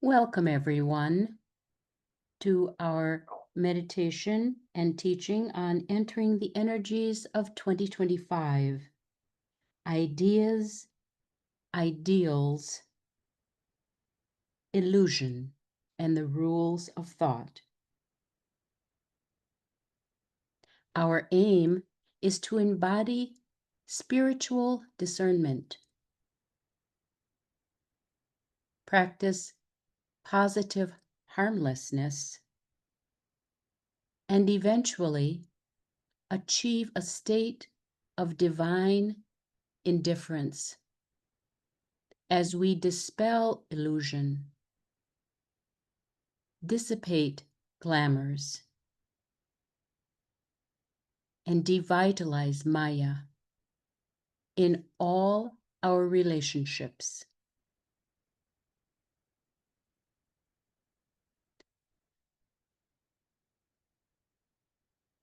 Welcome, everyone, to our meditation and teaching on entering the energies of 2025. Ideas, ideals, illusion, and the rules of thought. Our aim is to embody spiritual discernment, practice positive harmlessness, and eventually achieve a state of divine indifference as we dispel illusion, dissipate glamours, and devitalize Maya in all our relationships.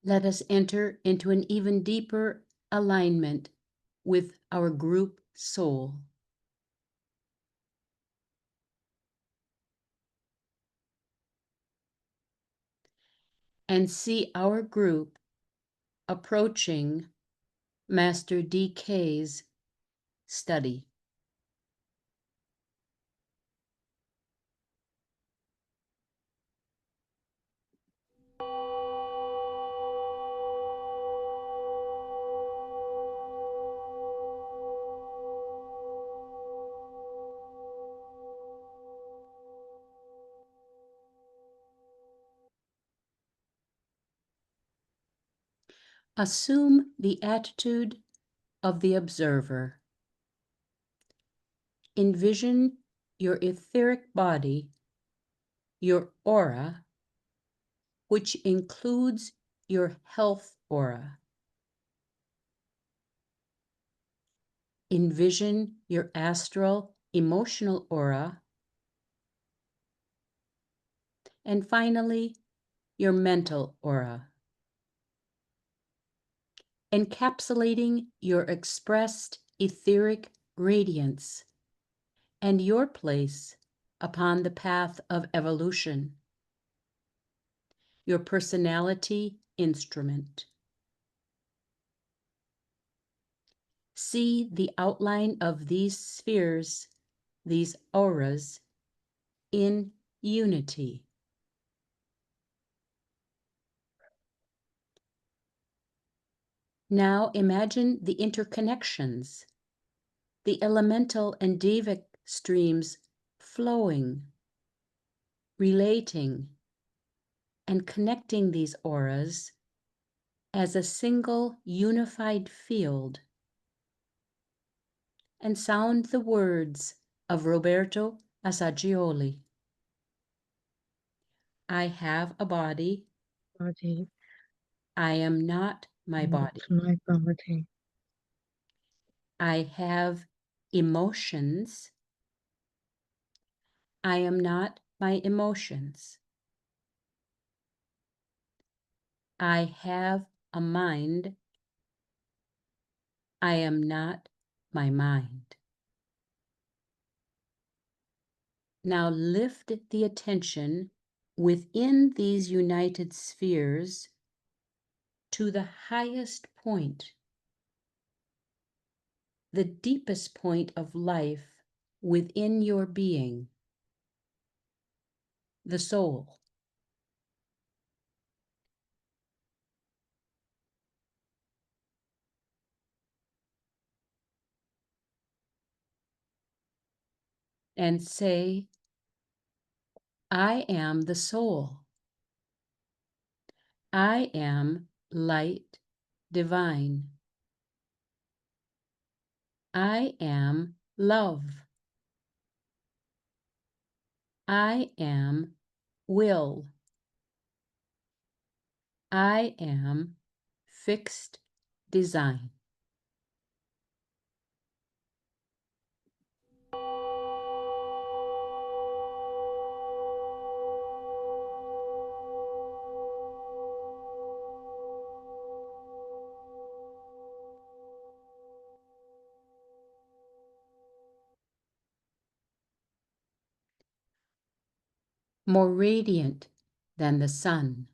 Let us enter into an even deeper alignment with our group soul. And see our group approaching Master DK's study. Assume the attitude of the observer. Envision your etheric body, your aura, which includes your health aura. Envision your astral emotional aura. And finally, your mental aura, encapsulating your expressed etheric radiance and your place upon the path of evolution, your personality instrument. See the outline of these spheres, these auras, in unity. Now imagine the interconnections, the elemental and devic streams flowing, relating, and connecting these auras as a single unified field. And sound the words of Roberto Assagioli. I have a body. Body, I am not my not body. my body. I have emotions. I am not my emotions. I have a mind. I am not my mind. Now lift the attention within these united spheres to the highest point, the deepest point of life within your being, the soul. And say, I am the soul. I am light divine. I am love. I am will. I am fixed design. more radiant than the sun,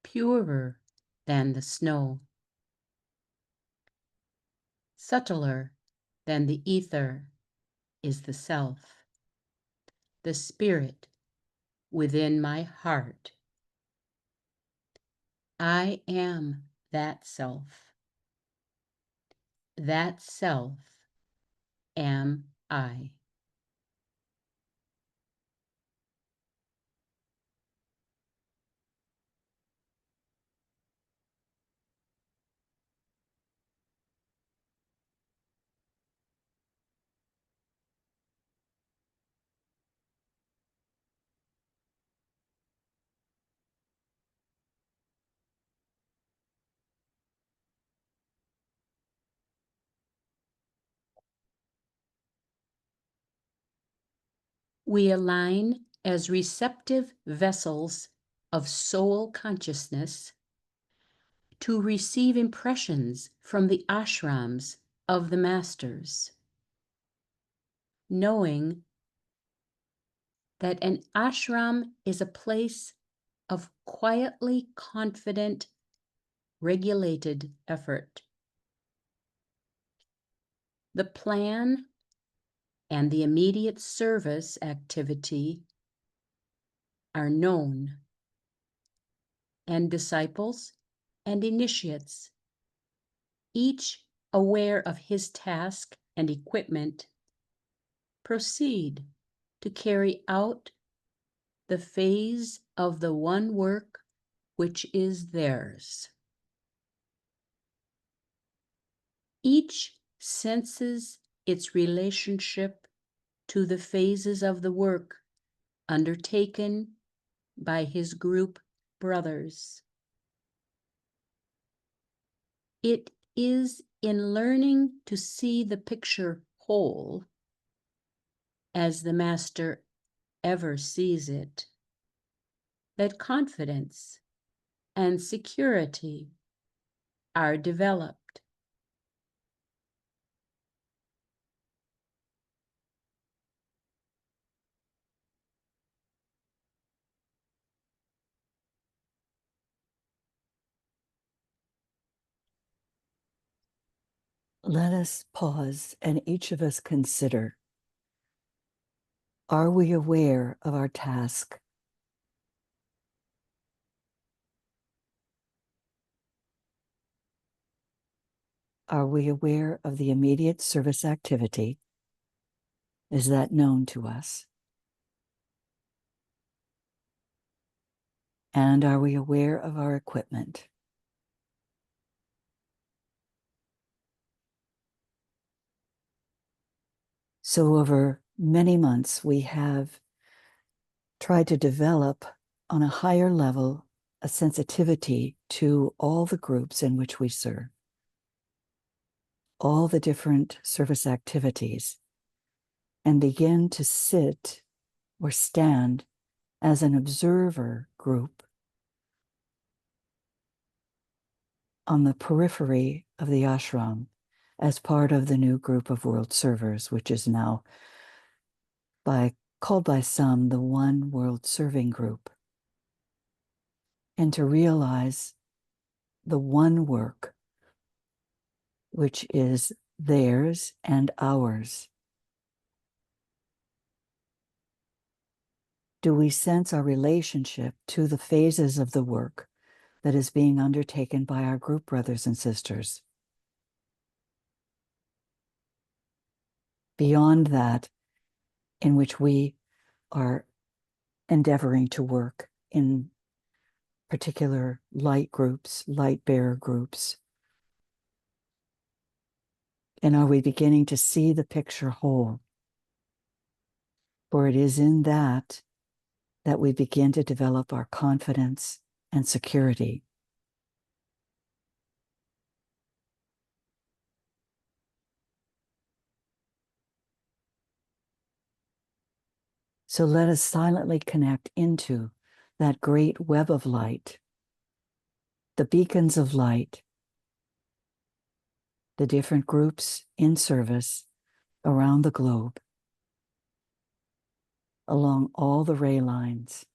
purer than the snow, subtler than the ether is the self, the spirit within my heart. I am that self. That self am I. We align as receptive vessels of soul consciousness to receive impressions from the ashrams of the masters, knowing that an ashram is a place of quietly confident, regulated effort. The plan and the immediate service activity are known, and disciples and initiates, each aware of his task and equipment, proceed to carry out the phase of the one work which is theirs. Each senses its relationship to the phases of the work undertaken by his group brothers. It is in learning to see the picture whole, as the Master ever sees it, that confidence and security are developed. Let us pause and each of us consider, are we aware of our task? Are we aware of the immediate service activity? Is that known to us? And are we aware of our equipment? So over many months, we have tried to develop on a higher level a sensitivity to all the groups in which we serve, all the different service activities, and begin to sit or stand as an observer group on the periphery of the ashram as part of the new group of world servers, which is now called by some the One World Serving Group. And to realize the one work, which is theirs and ours. Do we sense our relationship to the phases of the work that is being undertaken by our group brothers and sisters? Beyond that, in which we are endeavoring to work in particular light groups, light bearer groups. And are we beginning to see the picture whole? For it is in that that we begin to develop our confidence and security. So let us silently connect into that great web of light, the beacons of light, the different groups in service around the globe. along all the ray lines.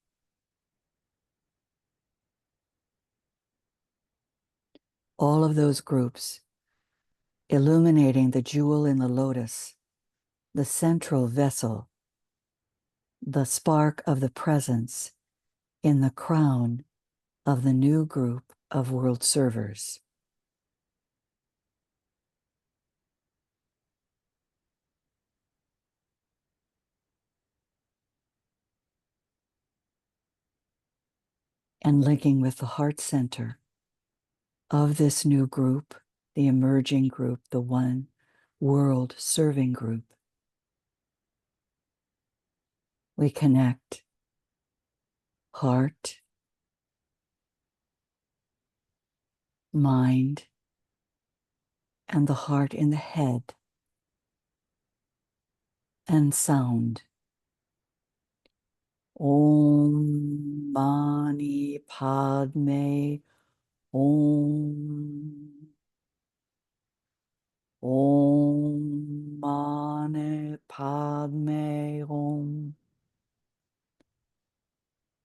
All of those groups illuminating the jewel in the lotus, the central vessel, the spark of the presence in the crown of the new group of world servers. And linking with the heart center of this new group, the emerging group, the one world serving group. We connect heart, mind, and the heart in the head, and sound. Om Mani Padme Om. Om Mani Padme Om.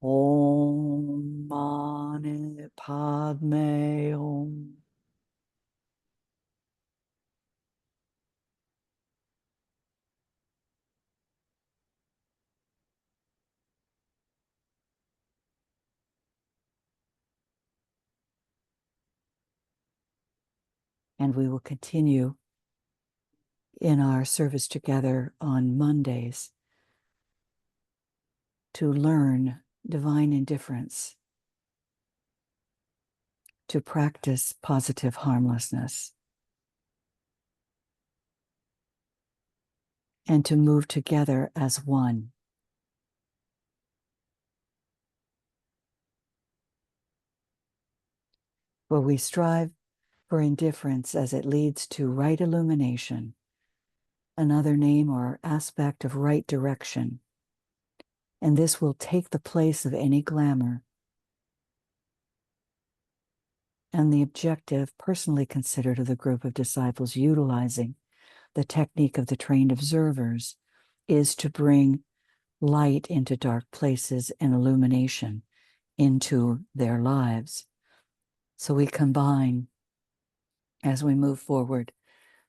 Om Mani Padme Om. And we will continue in our service together on Mondays to learn divine indifference, to practice positive harmlessness, and to move together as one. For we strive for indifference as it leads to right illumination, another name or aspect of right direction, and this will take the place of any glamour. And the objective personally considered of the group of disciples utilizing the technique of the trained observers is to bring light into dark places and illumination into their lives. So we combine, as we move forward,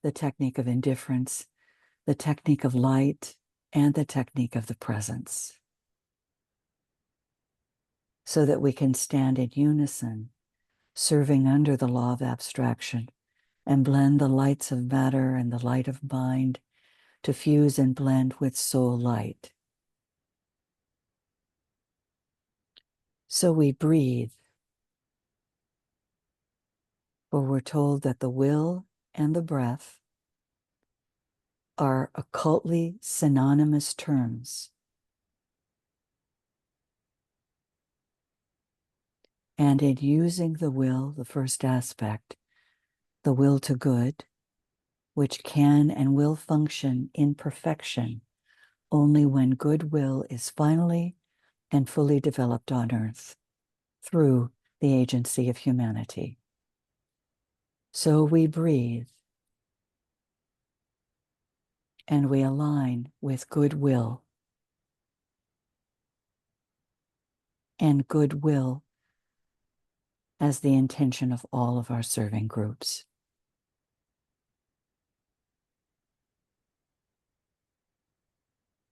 the technique of indifference, the technique of light, and the technique of the presence, so that we can stand in unison, serving under the law of abstraction, and blend the lights of matter and the light of mind to fuse and blend with soul light. So we breathe, for we're told that the will and the breath are occultly synonymous terms. And in using the will, the first aspect, the will to good, which can and will function in perfection only when goodwill is finally and fully developed on earth through the agency of humanity. So we breathe and we align with goodwill, and goodwill as the intention of all of our serving groups.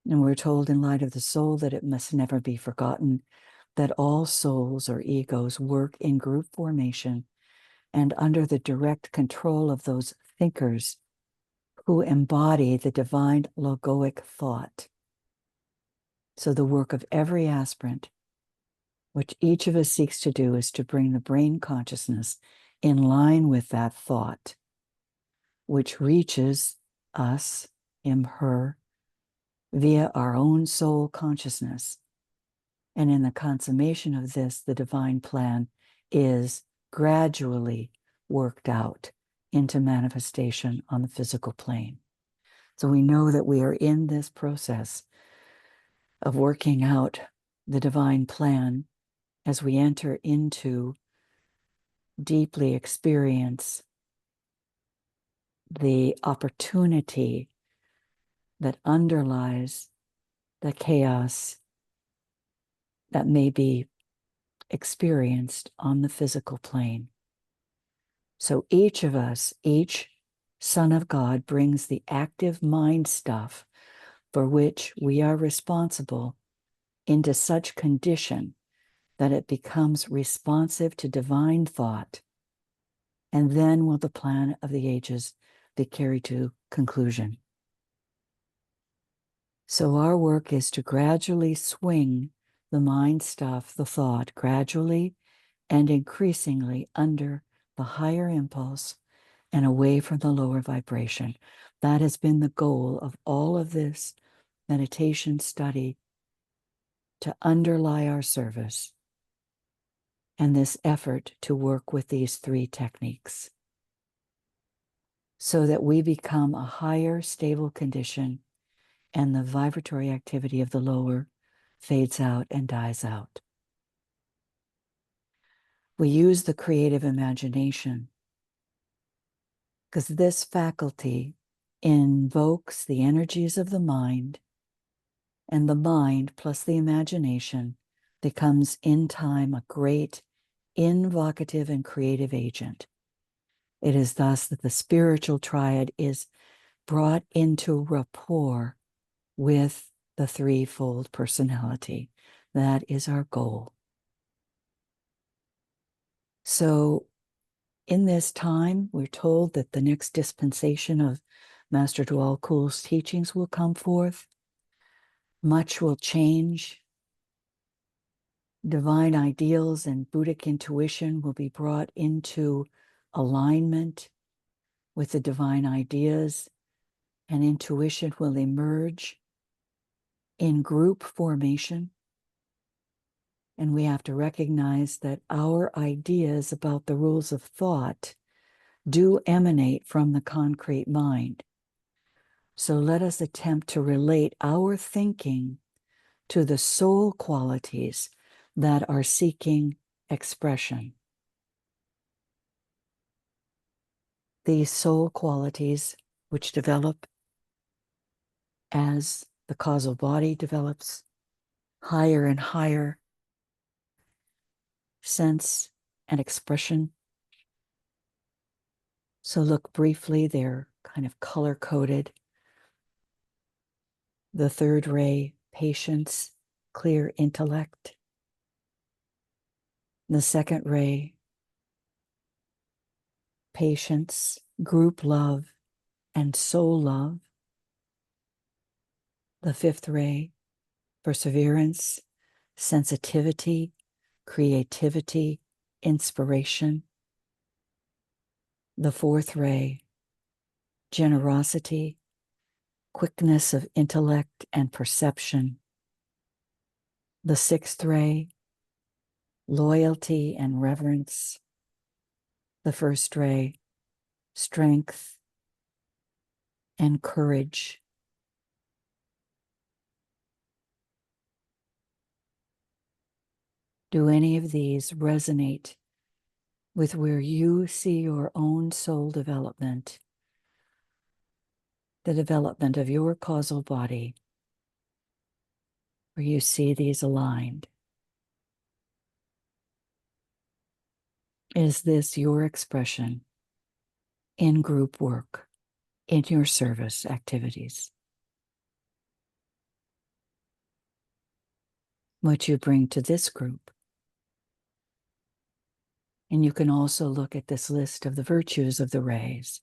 And we're told in Light of the Soul that it must never be forgotten that all souls or egos work in group formation and under the direct control of those thinkers who embody the divine logoic thought. So the work of every aspirant, which each of us seeks to do, is to bring the brain consciousness in line with that thought, which reaches us, him, her, via our own soul consciousness. And in the consummation of this, the divine plan is gradually worked out into manifestation on the physical plane. So we know that we are in this process of working out the divine plan as we enter into deeply experience the opportunity that underlies the chaos that may be experienced on the physical plane. So each of us, each Son of God, brings the active mind stuff for which we are responsible into such condition that it becomes responsive to divine thought. And then will the plan of the ages be carried to conclusion. So our work is to gradually swing the mind stuff, the thought, gradually and increasingly under the higher impulse and away from the lower vibration. That has been the goal of all of this meditation study, to underlie our service and this effort to work with these three techniques so that we become a higher stable condition and the vibratory activity of the lower fades out and dies out. We use the creative imagination because this faculty invokes the energies of the mind, and the mind plus the imagination becomes in time a great invocative and creative agent. It is thus that the spiritual triad is brought into rapport with the threefold personality. That is our goal. So in this time, we're told that the next dispensation of Master Dwal Kul's teachings will come forth. Much will change. Divine ideals and Buddhic intuition will be brought into alignment with the divine ideas, and intuition will emerge in group formation. And we have to recognize that our ideas about the rules of thought do emanate from the concrete mind. So let us attempt to relate our thinking to the soul qualities that are seeking expression. These soul qualities, which develop as the causal body develops, higher and higher sense and expression. So look briefly, they're kind of color-coded. The third ray, patience, clear intellect. The second ray, patience, group love, and soul love. The fifth ray, perseverance, sensitivity, creativity, inspiration. The fourth ray, generosity, quickness of intellect and perception. The sixth ray, loyalty and reverence. The first ray, strength and courage. Do any of these resonate with where you see your own soul development, the development of your causal body, where you see these aligned? Is this your expression in group work, in your service activities? What you bring to this group. And you can also look at this list of the virtues of the rays.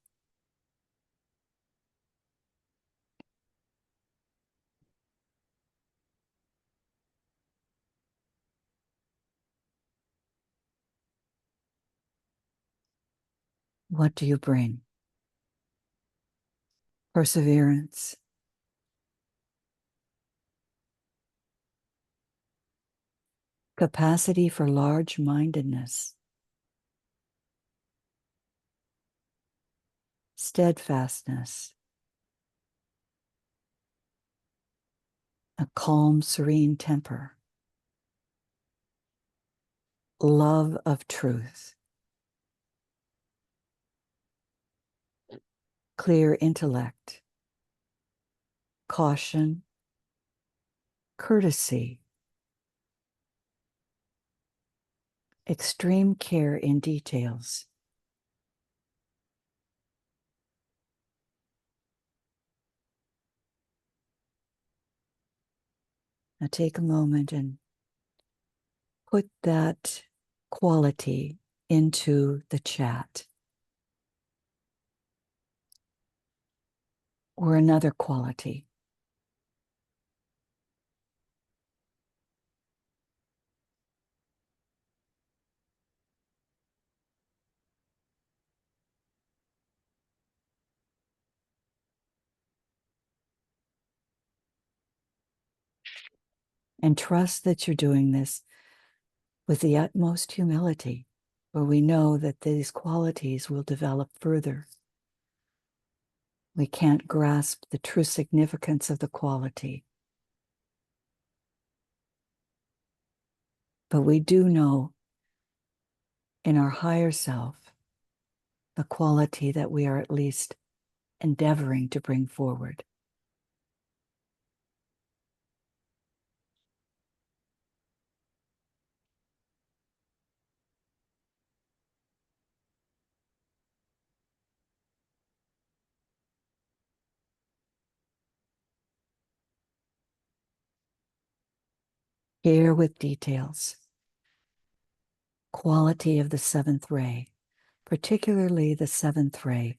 What do you bring? Perseverance, capacity for large-mindedness, steadfastness, a calm, serene temper, love of truth, clear intellect, caution, courtesy, extreme care in details. Now take a moment and put that quality into the chat. Or another quality. And trust that you're doing this with the utmost humility, for we know that these qualities will develop further. We can't grasp the true significance of the quality, but we do know in our higher self the quality that we are at least endeavoring to bring forward. Here with details. Quality of the seventh ray, particularly the seventh ray,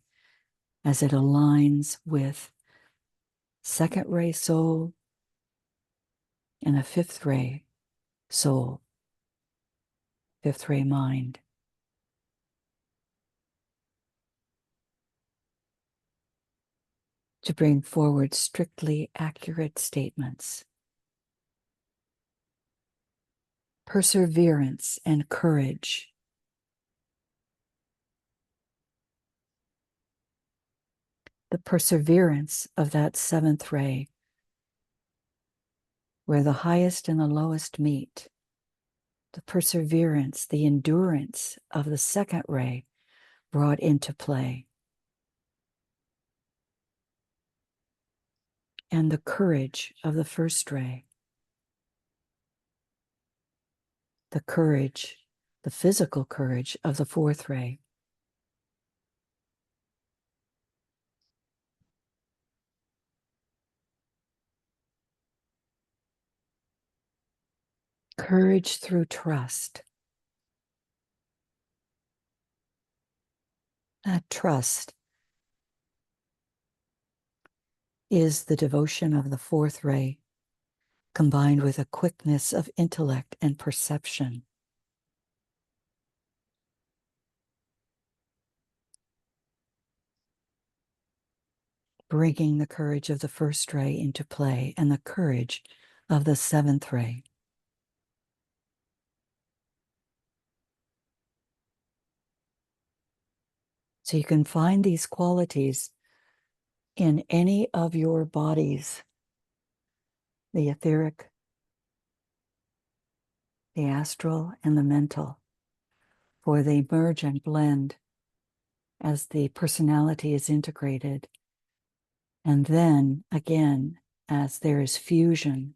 as it aligns with second ray soul and a fifth ray soul, fifth ray mind. To bring forward strictly accurate statements. Perseverance and courage. The perseverance of that seventh ray, where the highest and the lowest meet. The perseverance, the endurance of the second ray brought into play. And the courage of the first ray. The courage, the physical courage of the fourth ray. Courage through trust. That trust is the devotion of the fourth ray, combined with a quickness of intellect and perception. Bringing the courage of the first ray into play and the courage of the seventh ray. So you can find these qualities in any of your bodies, the etheric, the astral, and the mental, for they merge and blend as the personality is integrated. And then again, as there is fusion,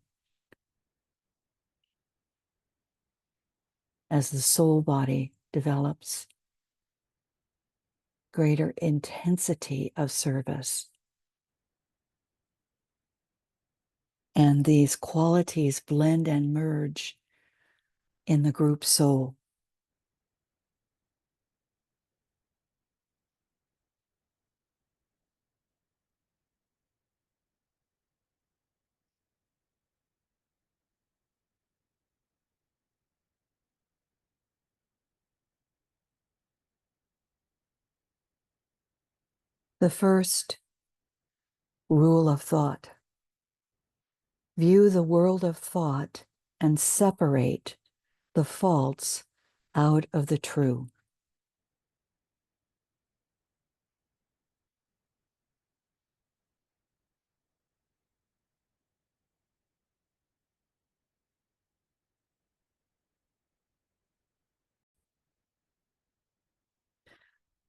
as the soul body develops, greater intensity of service. And these qualities blend and merge in the group soul. The first rule of thought: view the world of thought and separate the false out of the true.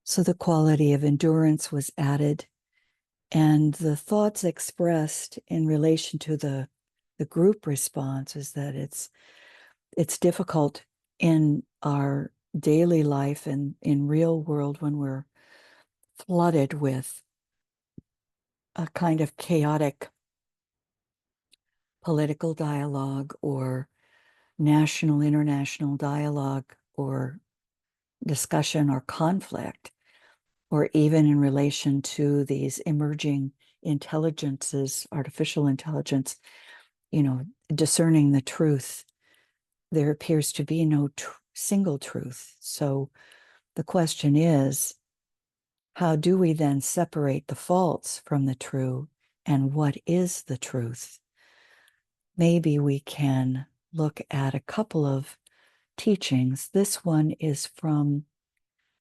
So the quality of endurance was added, and the thoughts expressed in relation to the the group response is that it's difficult in our daily life and in real world when we're flooded with a kind of chaotic political dialogue or national, international dialogue or discussion or conflict, or even in relation to these emerging intelligences, artificial intelligence, discerning the truth. There appears to be no single truth. So the question is, how do we then separate the false from the true? And what is the truth? Maybe we can look at a couple of teachings. This one is from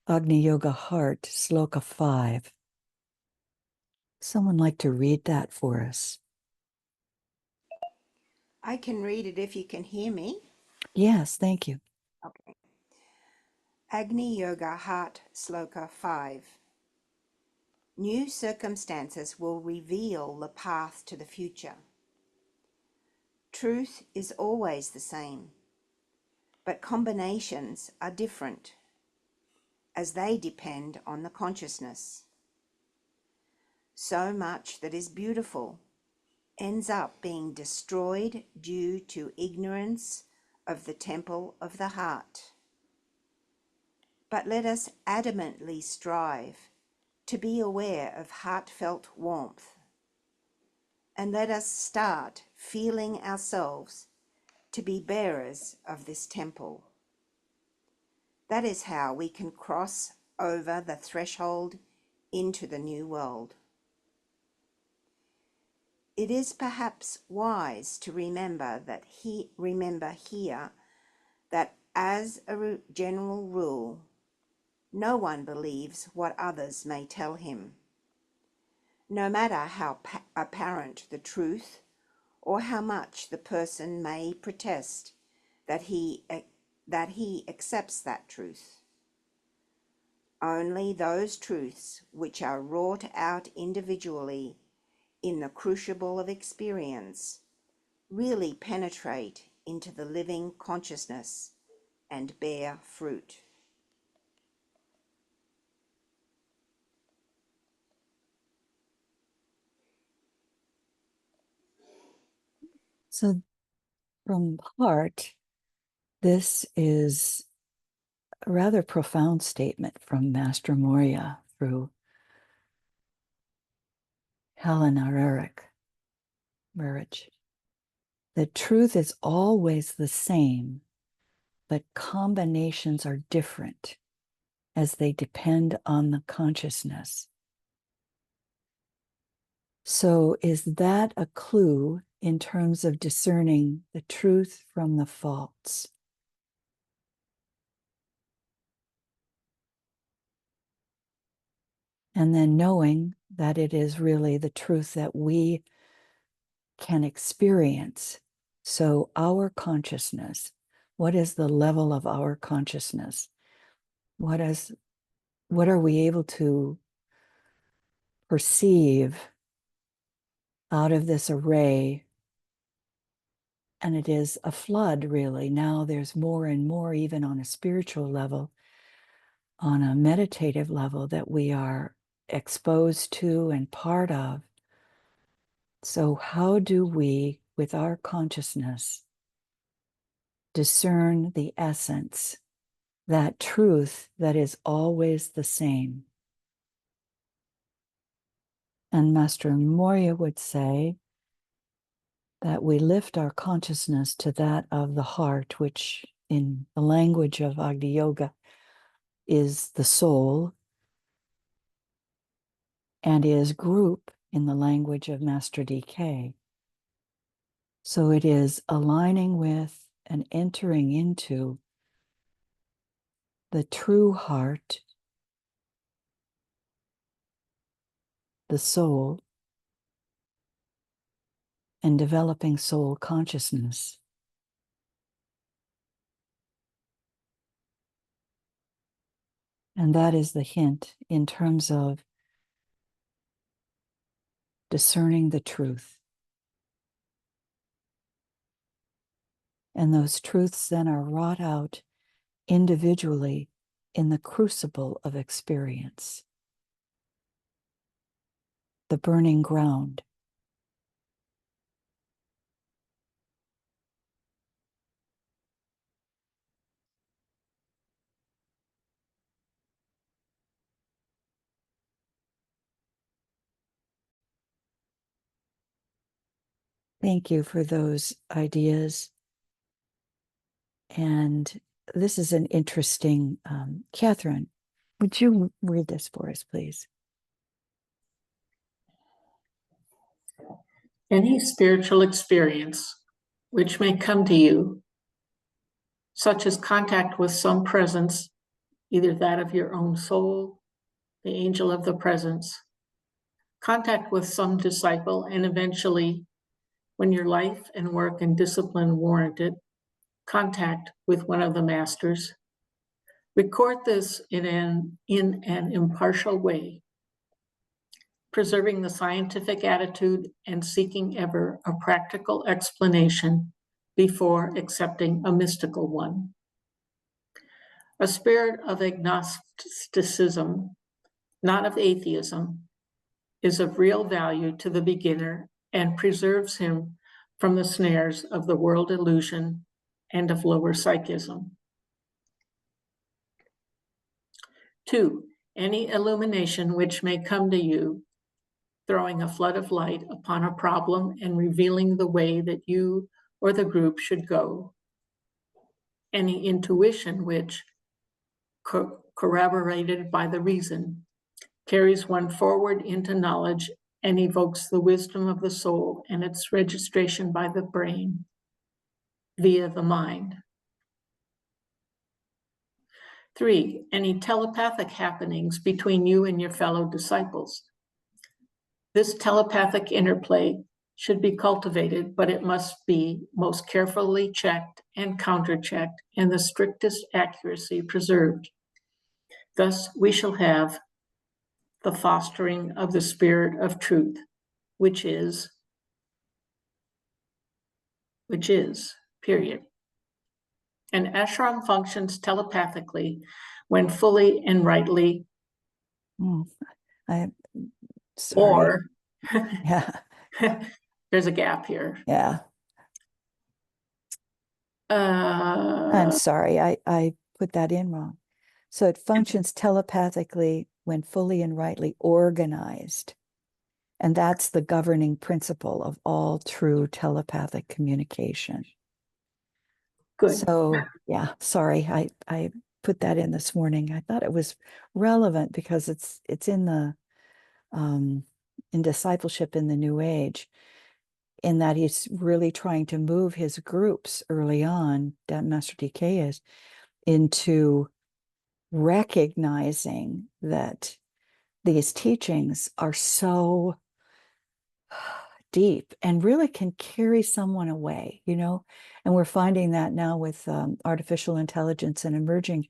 Agni Yoga Heart, Sloka 5. Someone like to read that for us? I can read it if you can hear me. Yes, thank you. Okay. Agni Yoga Heart, Sloka 5. New circumstances will reveal the path to the future. Truth is always the same, but combinations are different, as they depend on the consciousness. So much that is beautiful ends up being destroyed due to ignorance of the temple of the heart. But let us adamantly strive to be aware of heartfelt warmth, and let us start feeling ourselves to be bearers of this temple. That is how we can cross over the threshold into the new world. It is perhaps wise to remember here that as a general rule, no one believes what others may tell him, no matter how apparent the truth or how much the person may protest that he accepts that truth. Only those truths which are wrought out individually in the crucible of experience really penetrate into the living consciousness and bear fruit. So from heart, this is a rather profound statement from Master Moria through Helena Rerich. The truth is always the same, but combinations are different as they depend on the consciousness. So is that a clue in terms of discerning the truth from the false? And then knowing that it is really the truth that we can experience. So our consciousness, what is the level of our consciousness? What are we able to perceive out of this array? And it is a flood, really. Now there's more and more, even on a spiritual level, on a meditative level, that we are exposed to and part of. So how do we, with our consciousness, discern the essence, that truth that is always the same? And Master Moria would say that we lift our consciousness to that of the heart, which in the language of Agni Yoga is the soul, and is group in the language of Master DK. So it is aligning with and entering into the true heart, the soul, and developing soul consciousness. And that is the hint in terms of discerning the truth. And those truths then are wrought out individually in the crucible of experience, the burning ground. Thank you for those ideas. And this is an interesting, Catherine, would you read this for us, please? Any spiritual experience which may come to you, such as contact with some presence, either that of your own soul, the angel of the presence, contact with some disciple, and eventually, when your life and work and discipline warrant it, contact with one of the masters. Record this in an impartial way, preserving the scientific attitude and seeking ever a practical explanation before accepting a mystical one. A spirit of agnosticism, not of atheism, is of real value to the beginner and preserves him from the snares of the world illusion and of lower psychism. 2, any illumination which may come to you, throwing a flood of light upon a problem and revealing the way that you or the group should go. Any intuition which, corroborated by the reason, carries one forward into knowledge and evokes the wisdom of the soul and its registration by the brain via the mind. 3, any telepathic happenings between you and your fellow disciples. This telepathic interplay should be cultivated, but it must be most carefully checked and counter-checked and the strictest accuracy preserved. Thus, we shall have the fostering of the spirit of truth, which is, period. An ashram functions telepathically when fully and rightly, I'm sorry. or Yeah. there's a gap here. Yeah. I'm sorry, I put that in wrong. So it functions telepathically when fully and rightly organized. And that's the governing principle of all true telepathic communication. Good. So yeah, sorry, I put that in this morning. I thought it was relevant because it's in the in discipleship in the New Age, in that he's really trying to move his groups early on, that Master DK is, into recognizing that these teachings are so deep and really can carry someone away, you know, and we're finding that now with artificial intelligence and emerging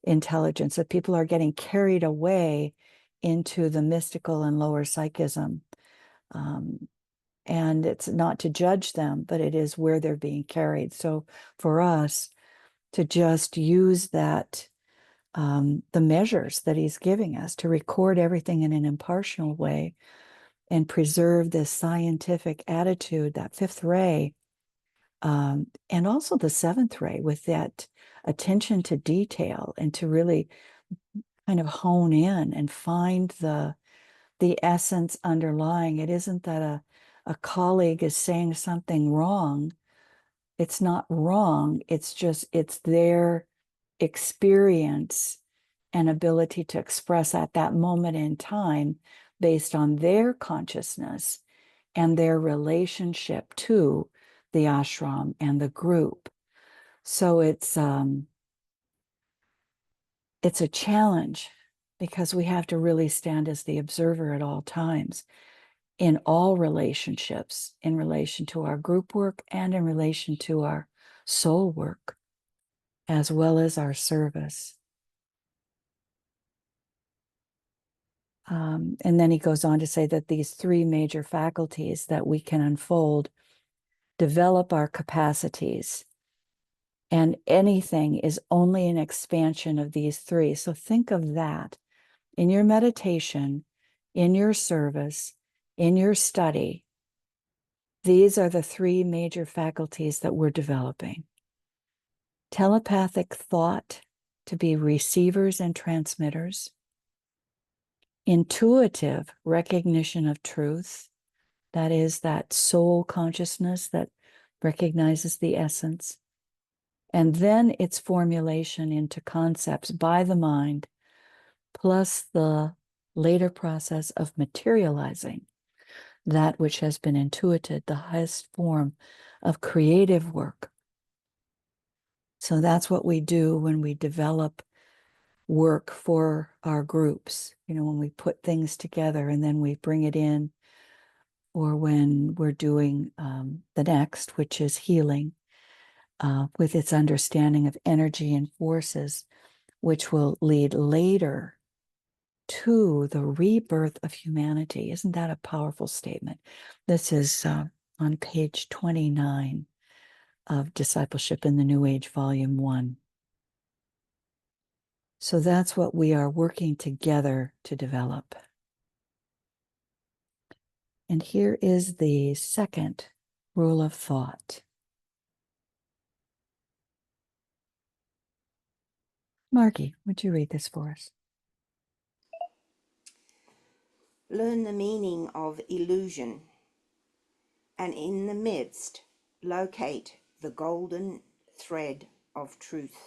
intelligence, that people are getting carried away into the mystical and lower psychism. And it's not to judge them, but it is where they're being carried. So for us to just use that, the measures that he's giving us to record everything in an impartial way and preserve this scientific attitude, that fifth ray, and also the seventh ray, with that attention to detail and to really kind of hone in and find the essence underlying. It isn't that a colleague is saying something wrong. It's not wrong. It's just, it's their experience and ability to express at that moment in time based on their consciousness and their relationship to the ashram and the group. So it's a challenge, because we have to really stand as the observer at all times in all relationships, in relation to our group work and in relation to our soul work, as well as our service. And then he goes on to say that these three major faculties that we can unfold develop our capacities And anything is only an expansion of these three. So think of that in your meditation, in your service, in your study. These are the three major faculties that we're developing. Telepathic thought, to be receivers and transmitters. Intuitive recognition of truth, that is, that soul consciousness that recognizes the essence. And then its formulation into concepts by the mind, plus the later process of materializing that which has been intuited, the highest form of creative work. So that's what we do when we develop work for our groups, when we put things together and then we bring it in, or when we're doing the next, which is healing, with its understanding of energy and forces, which will lead later to the rebirth of humanity. Isn't that a powerful statement? This is on page 29 of Discipleship in the New Age, Volume 1. So that's what we are working together to develop. And here is the second rule of thought. Margie, would you read this for us? Learn the meaning of illusion, and in the midst locate the golden thread of truth.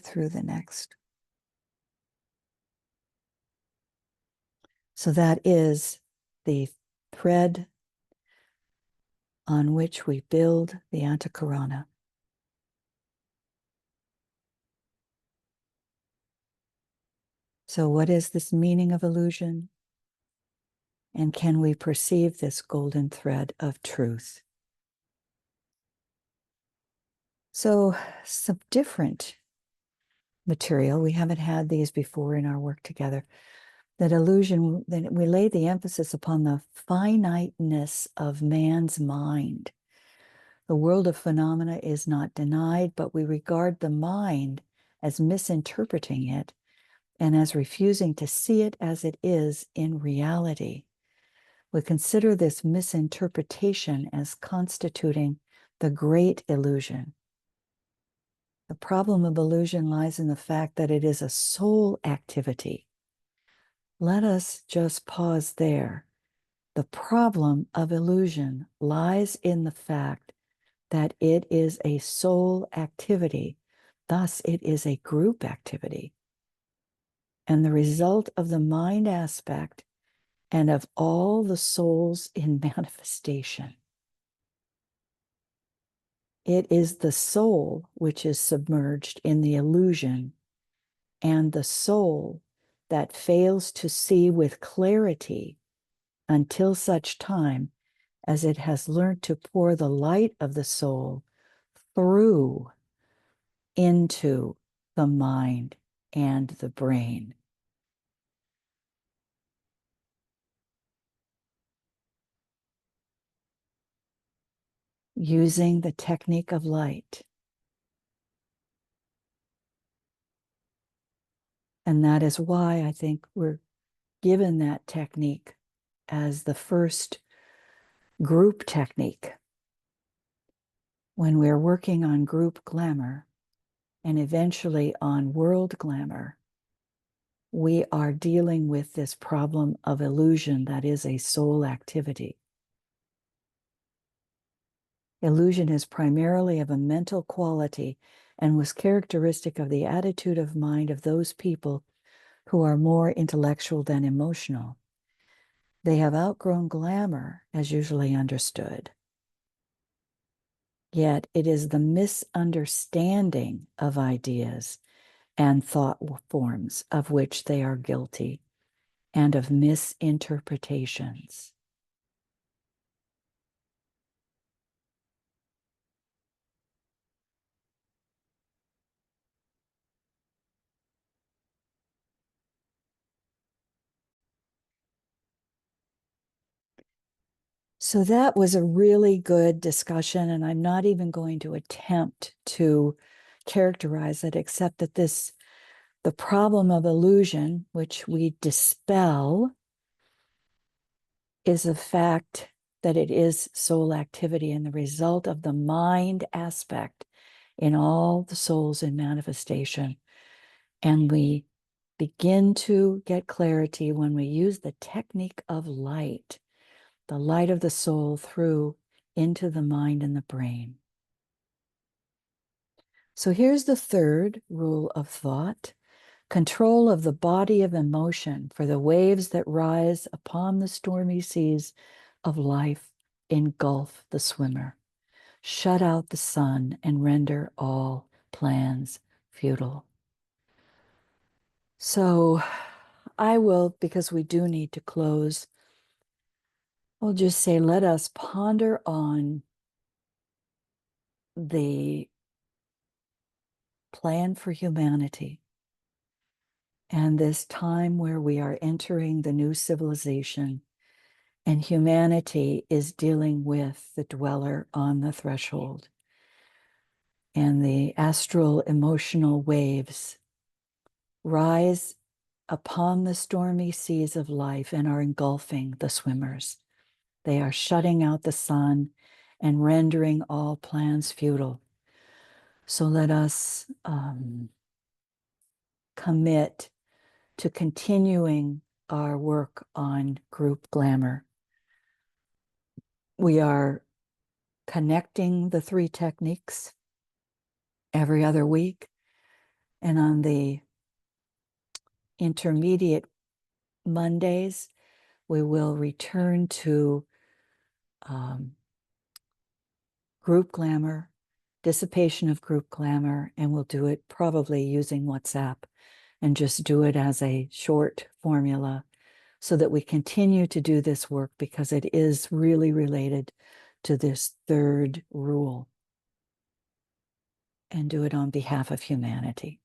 Through the next. So that is the thread on which we build the Antakarana. So what is this meaning of illusion? And can we perceive this golden thread of truth? So some different material, we haven't had these before in our work together. That illusion, that we lay the emphasis upon the finiteness of man's mind. The world of phenomena is not denied, but we regard the mind as misinterpreting it and as refusing to see it as it is in reality. We consider this misinterpretation as constituting the great illusion. The problem of illusion lies in the fact that it is a soul activity. Let us just pause there. The problem of illusion lies in the fact that it is a soul activity. Thus, it is a group activity. And the result of the mind aspect and of all the souls in manifestation. It is the soul which is submerged in the illusion, and the soul that fails to see with clarity until such time as it has learned to pour the light of the soul through into the mind and the brain. Using the technique of light. And that is why I think we're given that technique as the first group technique. When we're working on group glamour and eventually on world glamour, we are dealing with this problem of illusion that is a soul activity. Illusion is primarily of a mental quality and was characteristic of the attitude of mind of those people who are more intellectual than emotional. They have outgrown glamour as usually understood. Yet it is the misunderstanding of ideas and thought forms of which they are guilty, and of misinterpretations. So that was a really good discussion, and I'm not even going to attempt to characterize it, except that the problem of illusion, which we dispel, is the fact that it is soul activity and the result of the mind aspect in all the souls in manifestation. And we begin to get clarity when we use the technique of light, the light of the soul through into the mind and the brain. So here's the third rule of thought: control of the body of emotion, for the waves that rise upon the stormy seas of life engulf the swimmer, shut out the sun, and render all plans futile. So I will, because we do need to close, I'll just say, let us ponder on the plan for humanity and this time where we are entering the new civilization, and humanity is dealing with the dweller on the threshold, and the astral emotional waves rise upon the stormy seas of life and are engulfing the swimmers. They are shutting out the sun and rendering all plans futile. So let us commit to continuing our work on group glamour. We are connecting the 3 techniques every other week, and on the intermediate Mondays, we will return to group glamour, dissipation of group glamour, and we'll do it probably using WhatsApp and just do it as a short formula so that we continue to do this work, because it is really related to this third rule, and do it on behalf of humanity.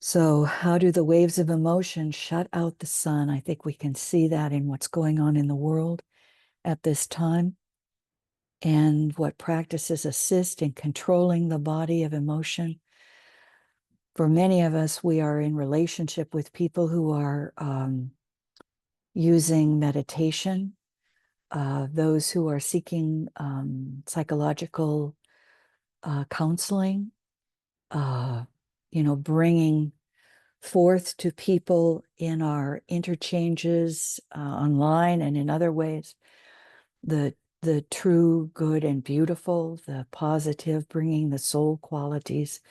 So how do the waves of emotion shut out the sun? I think we can see that in what's going on in the world at this time, and what practices assist in controlling the body of emotion. For many of us, we are in relationship with people who are using meditation, those who are seeking psychological counseling, bringing forth to people in our interchanges online and in other ways the true, good, and beautiful, the positive, bringing the soul qualities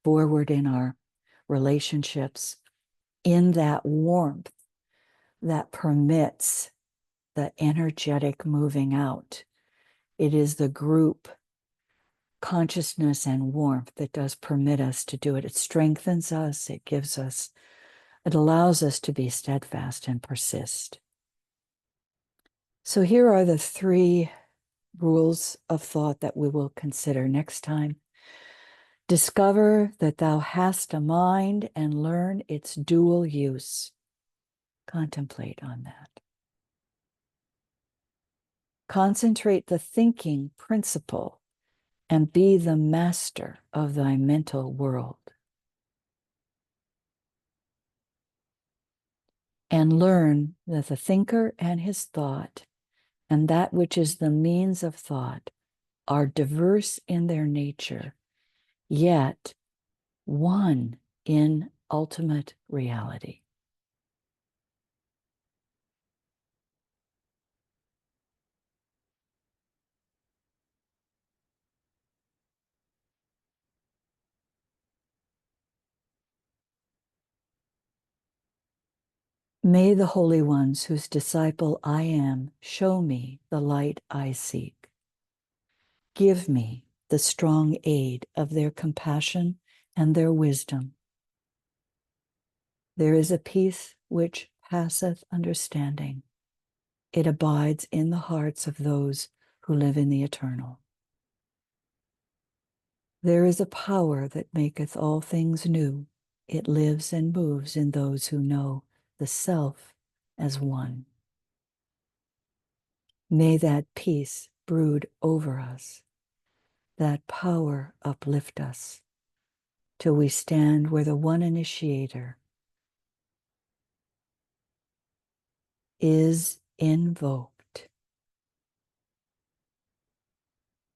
forward in our relationships in that warmth that permits the energetic moving out. It is the group consciousness and warmth that does permit us to do it. It strengthens us, it allows us to be steadfast and persist. So here are the 3 rules of thought that we will consider next time. Discover that thou hast a mind and learn its dual use. Contemplate on that. Concentrate the thinking principle and be the master of thy mental world. And learn that the thinker and his thought, and that which is the means of thought, are diverse in their nature, yet one in ultimate reality. May the holy ones whose disciple I am show me the light I seek. Give me the strong aid of their compassion and their wisdom. There is a peace which passeth understanding. It abides in the hearts of those who live in the eternal. There is a power that maketh all things new. It lives and moves in those who know the self as one. May that peace brood over us, that power uplift us, till we stand where the one initiator is invoked,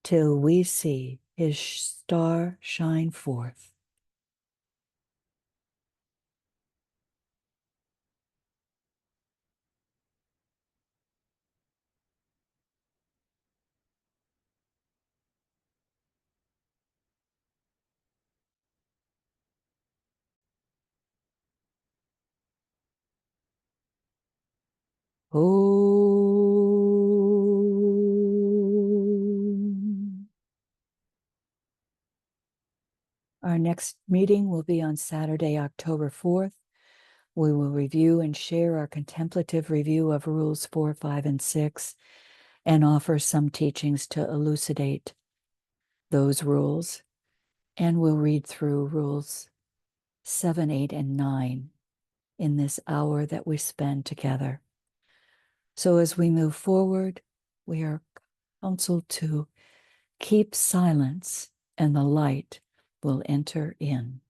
till we see his star shine forth. Om. Our next meeting will be on Saturday, October 4th. We will review and share our contemplative review of Rules 4, 5, and 6, and offer some teachings to elucidate those rules. And we'll read through Rules 7, 8, and 9 in this hour that we spend together. So as we move forward, we are counseled to keep silence, and the light will enter in.